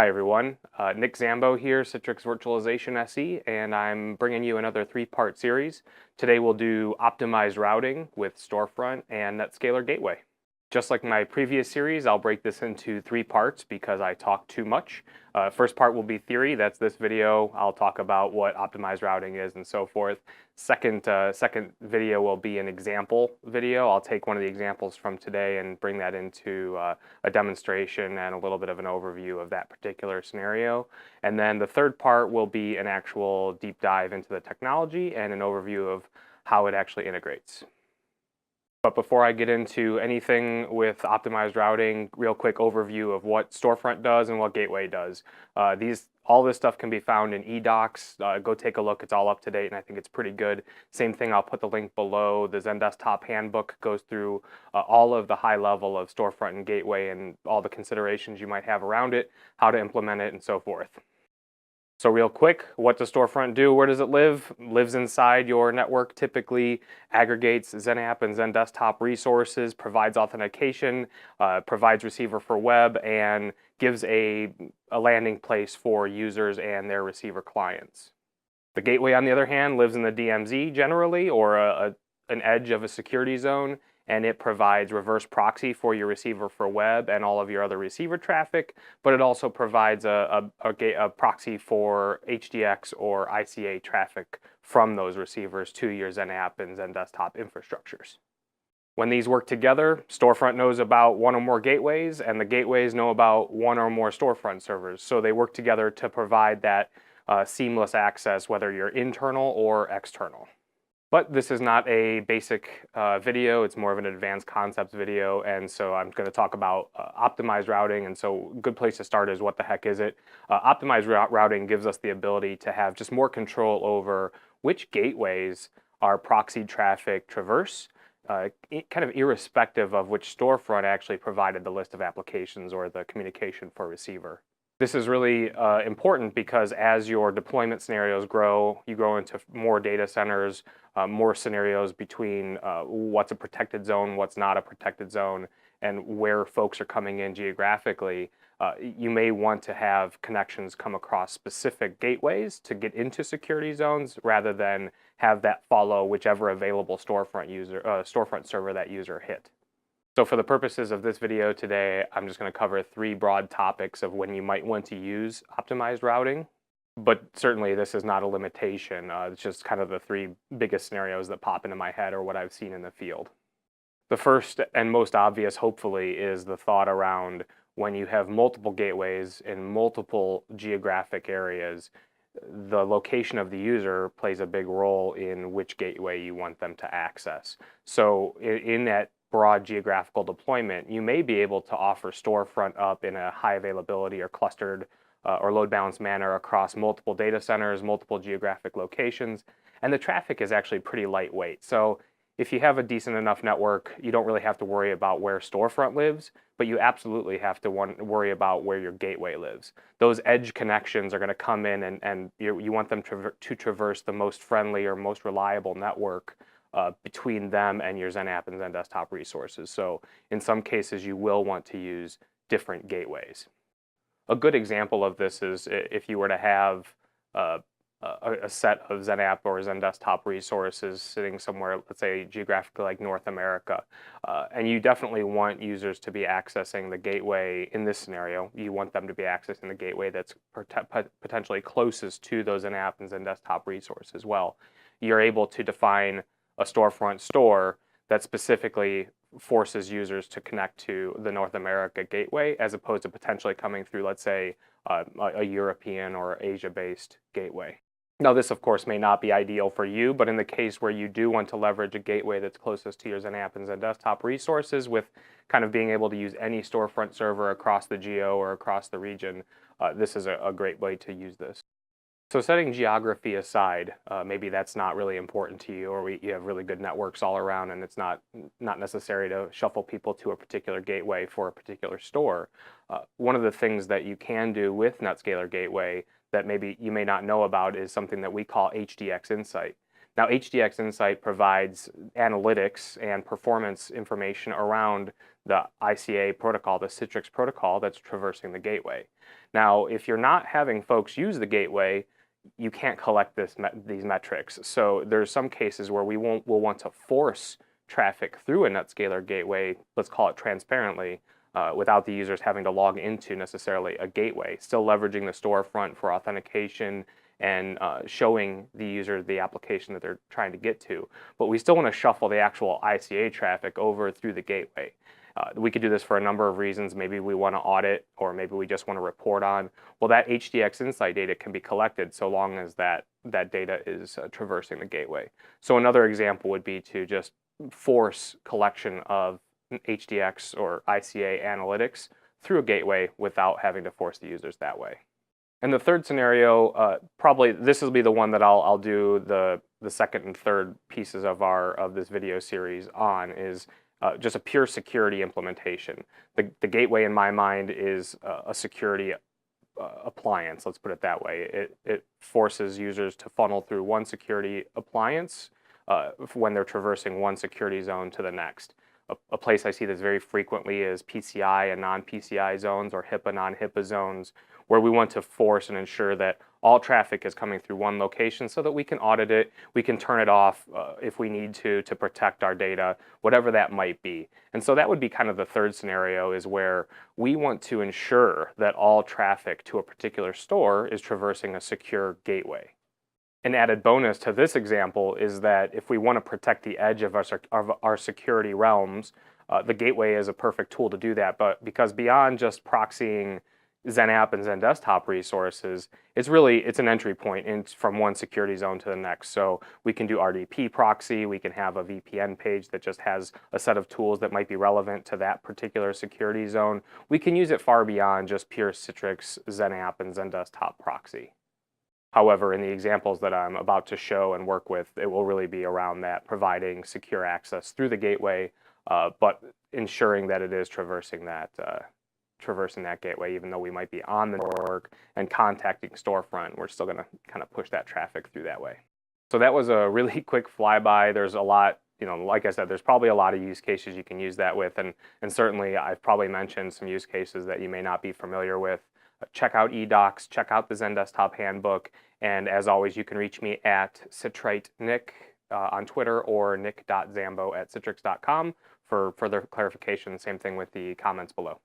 Hi everyone, Nick Zambo here, Citrix Virtualization SE, and I'm bringing you another three-part series. Today we'll do optimized routing with Storefront and Netscaler Gateway. Just like my previous series, I'll break this into three parts because I talk too much. First part will be theory, that's this video. I'll talk about what optimized routing is and so forth. Second video will be an example video. I'll take one of the examples from today and bring that into a demonstration and a little bit of an overview of that particular scenario. And then the third part will be an actual deep dive into the technology and an overview of how it actually integrates. But before I get into anything with optimized routing, real quick overview of what Storefront does and what Gateway does. All this stuff can be found in eDocs. Go take a look, it's all up to date and I think it's pretty good. Same thing, I'll put the link below. The XenDesktop handbook goes through all of the high level of Storefront and Gateway and all the considerations you might have around it, how to implement it and so forth. So real quick, what does Storefront do? Where does it live? Lives inside your network, typically aggregates XenApp and XenDesktop resources, provides authentication, provides receiver for web, and gives a landing place for users and their receiver clients. The gateway, on the other hand, lives in the DMZ generally, or an edge of a security zone, and it provides reverse proxy for your receiver for web and all of your other receiver traffic, but it also provides a proxy for HDX or ICA traffic from those receivers to your XenApp and XenDesktop infrastructures. When these work together, Storefront knows about one or more gateways, and the gateways know about one or more Storefront servers. So they work together to provide that seamless access, whether you're internal or external. But this is not a basic video, it's more of an advanced concepts video, and so I'm going to talk about optimized routing, and so a good place to start is what the heck is it? Optimized routing gives us the ability to have just more control over which gateways our proxied traffic traverse, kind of irrespective of which Storefront actually provided the list of applications or the communication for receiver. This is really important because as your deployment scenarios grow, you grow into more data centers, more scenarios between what's a protected zone, what's not a protected zone, and where folks are coming in geographically. You may want to have connections come across specific gateways to get into security zones rather than have that follow whichever available storefront server that user hit. So for the purposes of this video today, I'm just going to cover three broad topics of when you might want to use optimized routing. But certainly this is not a limitation. It's just kind of the three biggest scenarios that pop into my head or what I've seen in the field. The first and most obvious, hopefully, is the thought around when you have multiple gateways in multiple geographic areas, the location of the user plays a big role in which gateway you want them to access. So in that broad geographical deployment, you may be able to offer Storefront up in a high availability or clustered or load balanced manner across multiple data centers, multiple geographic locations, and the traffic is actually pretty lightweight. So if you have a decent enough network, you don't really have to worry about where Storefront lives, but you absolutely have to worry about where your gateway lives. Those edge connections are going to come in and you want them to traverse the most friendly or most reliable network between them and your XenApp and XenDesktop resources. So in some cases, you will want to use different gateways. A good example of this is if you were to have a set of XenApp or XenDesktop resources sitting somewhere, let's say geographically like North America, and you definitely want users to be accessing the gateway in this scenario. You want them to be accessing the gateway that's potentially closest to those XenApp and XenDesktop resources as well. You're able to define a Storefront store that specifically forces users to connect to the North America gateway as opposed to potentially coming through, let's say, a European or Asia-based gateway. Now, this, of course, may not be ideal for you, but in the case where you do want to leverage a gateway that's closest to your XenApp and XenDesktop resources with kind of being able to use any Storefront server across the geo or across the region, this is a great way to use this. So setting geography aside, maybe that's not really important to you, or you have really good networks all around and it's not necessary to shuffle people to a particular gateway for a particular store. One of the things that you can do with Netscaler Gateway that maybe you may not know about is something that we call HDX Insight. Now, HDX Insight provides analytics and performance information around the ICA protocol, the Citrix protocol that's traversing the gateway. Now, if you're not having folks use the gateway, you can't collect these metrics. So there's some cases where we'll want to force traffic through a Netscaler gateway, let's call it transparently, without the users having to log into necessarily a gateway, still leveraging the storefront for authentication and showing the user the application that they're trying to get to. But we still want to shuffle the actual ICA traffic over through the gateway. We could do this for a number of reasons. Maybe we want to audit, or maybe we just want to report on. Well, that HDX Insight data can be collected so long as that data is traversing the gateway. So another example would be to just force collection of HDX or ICA analytics through a gateway without having to force the users that way. And the third scenario, probably this will be the one that I'll do the second and third pieces of this video series on, is just a pure security implementation. The gateway in my mind is a security appliance, let's put it that way. It forces users to funnel through one security appliance when they're traversing one security zone to the next. A place I see this very frequently is PCI and non-PCI zones, or HIPAA, non-HIPAA zones, where we want to force and ensure that all traffic is coming through one location so that we can audit it, we can turn it off if we need to protect our data, whatever that might be. And so that would be kind of the third scenario, is where we want to ensure that all traffic to a particular store is traversing a secure gateway. An added bonus to this example is that if we want to protect the edge of our security realms, the gateway is a perfect tool to do that. But because beyond just proxying XenApp and XenDesktop resources, it's an entry point from one security zone to the next. So we can do RDP proxy, we can have a VPN page that just has a set of tools that might be relevant to that particular security zone. We can use it far beyond just pure Citrix, XenApp, and XenDesktop proxy. However, in the examples that I'm about to show and work with, it will really be around that, providing secure access through the gateway, but ensuring that it is traversing that gateway, even though we might be on the network and contacting Storefront. We're still going to kind of push that traffic through that way. So that was a really quick flyby. There's a lot, like I said, there's probably a lot of use cases you can use that with, and certainly I've probably mentioned some use cases that you may not be familiar with. Check out eDocs, check out the XenDesktop handbook, and as always, you can reach me at CitriteNick on Twitter, or nick.zambo@citrix.com for further clarification. Same thing with the comments below.